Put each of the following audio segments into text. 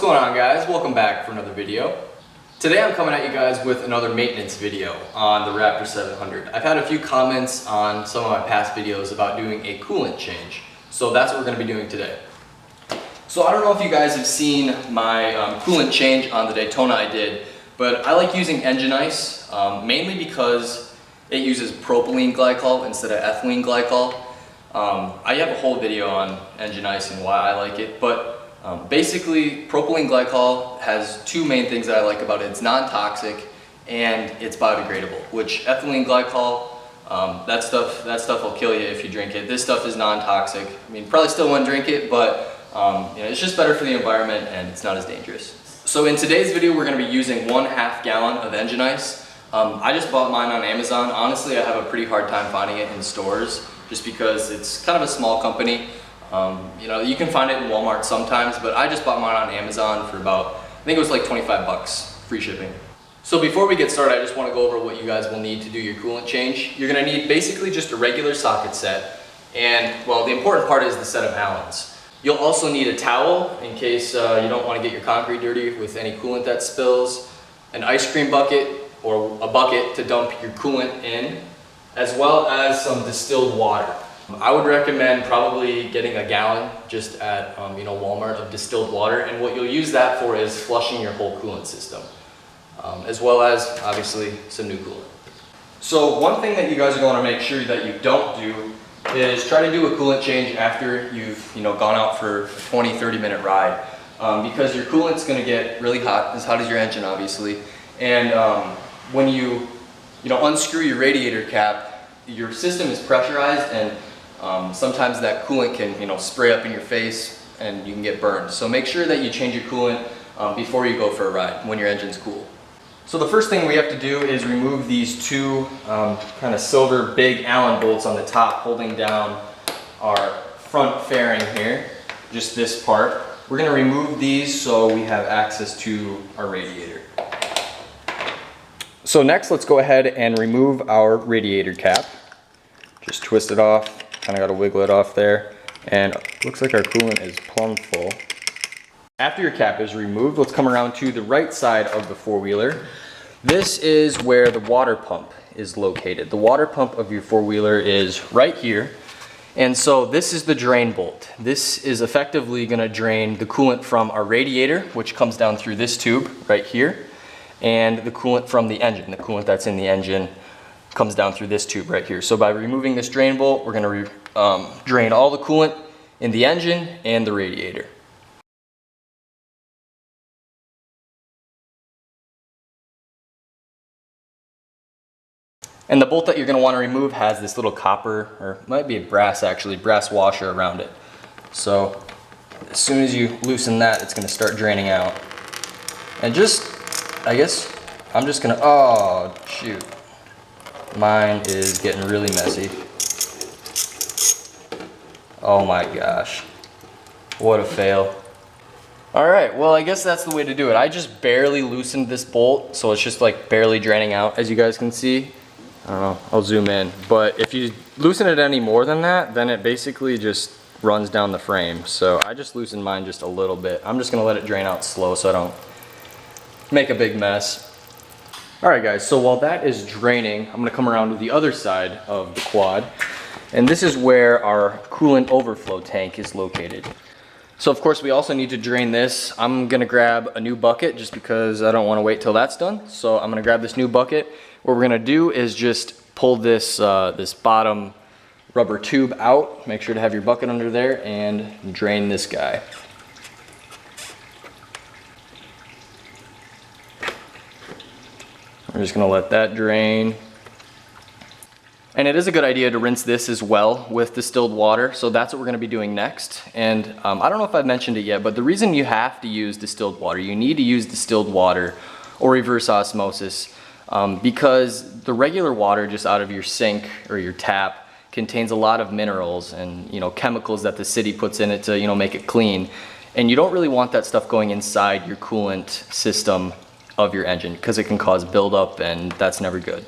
going on, guys? Welcome back for another video. Today I'm coming at you guys with another maintenance video on the Raptor 700. I've had a few comments on some of my past videos about doing a coolant change, so that's what we're going to be doing today. So I don't know if you guys have seen my coolant change on the Daytona I did, but I like using engine ice, mainly because it uses propylene glycol instead of ethylene glycol. I have a whole video on engine ice and why I like it, but basically propylene glycol has two main things that I like about it. It's non-toxic and it's biodegradable, which ethylene glycol, that stuff will kill you if you drink it. This stuff is non-toxic. I mean, probably still wouldn't drink it, but you know, it's just better for the environment and it's not as dangerous. So in today's video, we're going to be using 1/2 gallon of engine ice. I just bought mine on Amazon. Honestly, I have a pretty hard time finding it in stores just because it's kind of a small company. You know, you can find it in Walmart sometimes, but I just bought mine on Amazon for about, I think it was like 25 bucks, free shipping. So before we get started, I just want to go over what you guys will need to do your coolant change. You're going to need basically just a regular socket set, and well, the important part is the set of Allens. You'll also need a towel in case you don't want to get your concrete dirty with any coolant that spills, an ice cream bucket or a bucket to dump your coolant in, as well as some distilled water. I would recommend probably getting a gallon just at you know, Walmart of distilled water, and what you'll use that for is flushing your whole coolant system, as well as obviously some new coolant. So one thing that you guys are going to make sure that you don't do is try to do a coolant change after you've gone out for a 20-30 minute ride, because your coolant's going to get really hot as your engine obviously, and when you unscrew your radiator cap, your system is pressurized, and sometimes that coolant can spray up in your face and you can get burned. So make sure that you change your coolant before you go for a ride when your engine's cool. So the first thing we have to do is remove these two kind of silver big Allen bolts on the top holding down our front fairing here, just this part. We're going to remove these so we have access to our radiator. So next, let's go ahead and remove our radiator cap. Just twist it off, kind of got to wiggle it off there, and looks like our coolant is plumb full. After your cap is removed, let's come around to the right side of the four-wheeler. This is where the water pump is located. The water pump of your four-wheeler is right here, and so this is the drain bolt. This is effectively going to drain the coolant from our radiator, which comes down through this tube right here, and the coolant from the engine. The coolant that's in the engine comes down through this tube right here. So by removing this drain bolt, we're going to drain all the coolant in the engine and the radiator. And the bolt that you're going to want to remove has this little copper, or it might be a brass actually, brass washer around it. So as soon as you loosen that, it's going to start draining out. And I guess I'm just going to, oh shoot. Mine is getting really messy. Oh my gosh. What a fail. Alright, well I guess that's the way to do it. I just barely loosened this bolt, so it's just like barely draining out, as you guys can see. I don't know, I'll zoom in. But if you loosen it any more than that, then it basically just runs down the frame. So I just loosened mine just a little bit. I'm just going to let it drain out slow so I don't make a big mess. Alright guys, so while that is draining, I'm going to come around to the other side of the quad, and this is where our coolant overflow tank is located. So of course we also need to drain this. I'm going to grab a new bucket just because I don't want to wait till that's done. So I'm going to grab this new bucket. What we're going to do is just pull this, this bottom rubber tube out. Make sure to have your bucket under there and drain this guy. We're just going to let that drain. And it is a good idea to rinse this as well with distilled water, so that's what we're going to be doing next. And I don't know if I've mentioned it yet, but the reason you have to use distilled water, you need to use distilled water or reverse osmosis, because the regular water just out of your sink or your tap contains a lot of minerals and chemicals that the city puts in it to make it clean. And you don't really want that stuff going inside your coolant system of your engine because it can cause buildup, and that's never good.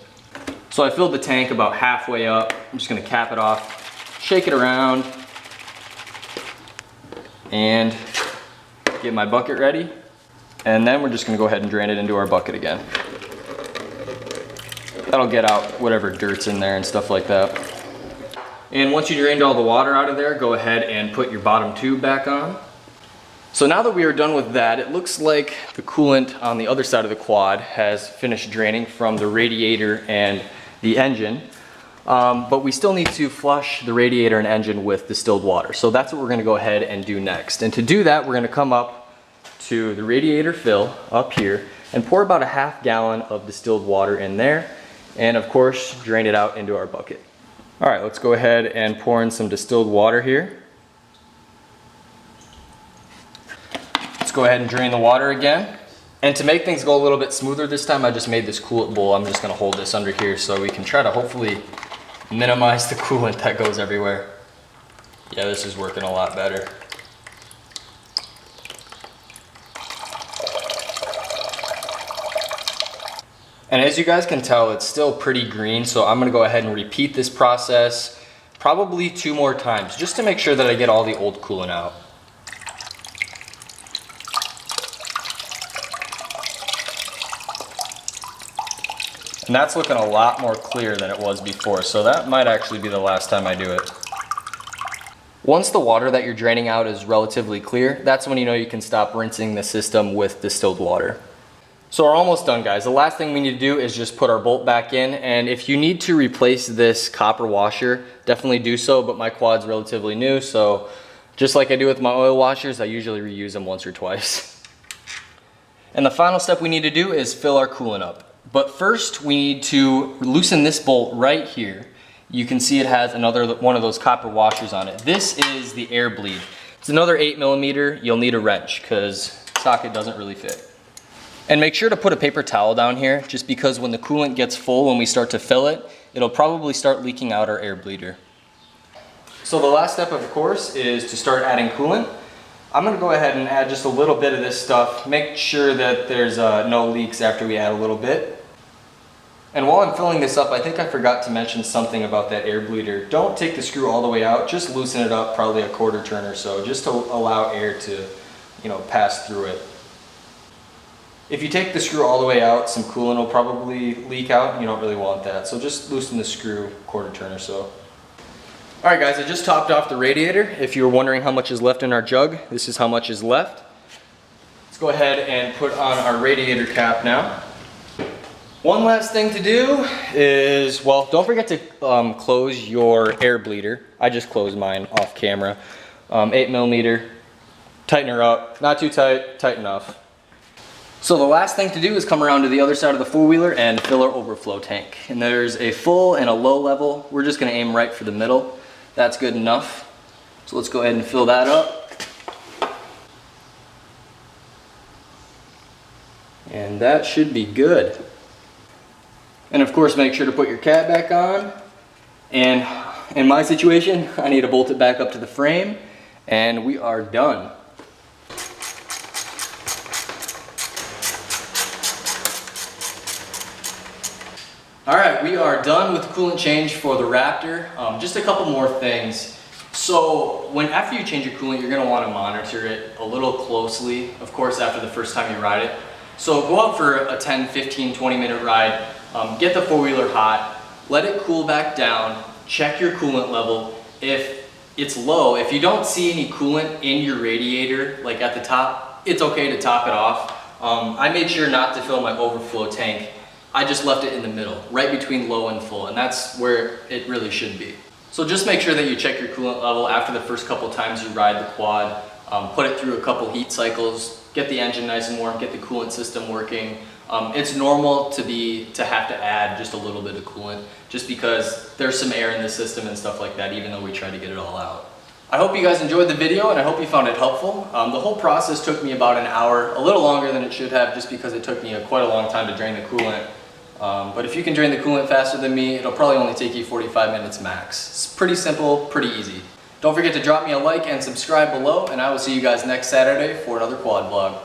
So I filled the tank about halfway up. I'm just going to cap it off, shake it around, and get my bucket ready And then we're just gonna go ahead and drain it into our bucket again. That'll get out whatever dirt's in there and stuff like that. And once you drained all the water out of there, go ahead and put your bottom tube back on. So now that we are done with that, it looks like the coolant on the other side of the quad has finished draining from the radiator and the engine. But we still need to flush the radiator and engine with distilled water. So that's what we're gonna go ahead and do next. And to do that, we're gonna come up to the radiator fill up here and pour about a half gallon of distilled water in there. And of course, drain it out into our bucket. All right, let's go ahead and pour in some distilled water here. Let's go ahead and drain the water again. And to make things go a little bit smoother this time, I just made this coolant bowl. I'm just gonna hold this under here so we can try to hopefully minimize the coolant that goes everywhere. Yeah, this is working a lot better. And as you guys can tell, it's still pretty green, so I'm gonna go ahead and repeat this process probably 2 more times, just to make sure that I get all the old coolant out. And that's looking a lot more clear than it was before, so that might actually be the last time I do it. Once the water that you're draining out is relatively clear, that's when you know you can stop rinsing the system with distilled water. So we're almost done, guys. The last thing we need to do is just put our bolt back in, and if you need to replace this copper washer, definitely do so, but my quad's relatively new, so just like I do with my oil washers, I usually reuse them once or twice. And the final step we need to do is fill our coolant up. But first, we need to loosen this bolt right here. You can see it has another one of those copper washers on it. This is the air bleed. It's another 8mm. You'll need a wrench because the socket doesn't really fit. And make sure to put a paper towel down here, just because when the coolant gets full, when we start to fill it, it'll probably start leaking out our air bleeder. So the last step, of course, is to start adding coolant. I'm gonna go ahead and add just a little bit of this stuff. Make sure that there's no leaks after we add a little bit. And while I'm filling this up, I think I forgot to mention something about that air bleeder. Don't take the screw all the way out, just loosen it up probably a quarter turn or so, just to allow air to, pass through it. If you take the screw all the way out, some coolant will probably leak out, and you don't really want that. So just loosen the screw quarter turn or so. All right, guys, I just topped off the radiator. If you were wondering how much is left in our jug, this is how much is left. Let's go ahead and put on our radiator cap now. One last thing to do is, well, don't forget to close your air bleeder. I just closed mine off camera. 8mm, tighten her up, not too tight, tight enough. So the last thing to do is come around to the other side of the four-wheeler and fill our overflow tank. And there's a full and a low level. We're just gonna aim right for the middle. That's good enough. So let's go ahead and fill that up. And that should be good. And of course, make sure to put your cap back on. And in my situation, I need to bolt it back up to the frame, and we are done. All right, we are done with the coolant change for the Raptor. Just a couple more things. So after you change your coolant, you're gonna wanna monitor it a little closely, of course, after the first time you ride it. So go out for a 10, 15, 20-minute ride, get the four-wheeler hot, let it cool back down, check your coolant level. If it's low, if you don't see any coolant in your radiator, like at the top, it's okay to top it off. I made sure not to fill my overflow tank. I just left it in the middle, right between low and full, and that's where it really should be. So just make sure that you check your coolant level after the first couple times you ride the quad. Put it through a couple heat cycles, get the engine nice and warm, get the coolant system working. It's normal to have to add just a little bit of coolant, just because there's some air in the system and stuff like that, even though we try to get it all out. I hope you guys enjoyed the video, and I hope you found it helpful. The whole process took me about an hour, a little longer than it should have, just because it took me quite a long time to drain the coolant. But if you can drain the coolant faster than me, it'll probably only take you 45 minutes max. It's pretty simple, pretty easy. Don't forget to drop me a like and subscribe below, and I will see you guys next Saturday for another quad vlog.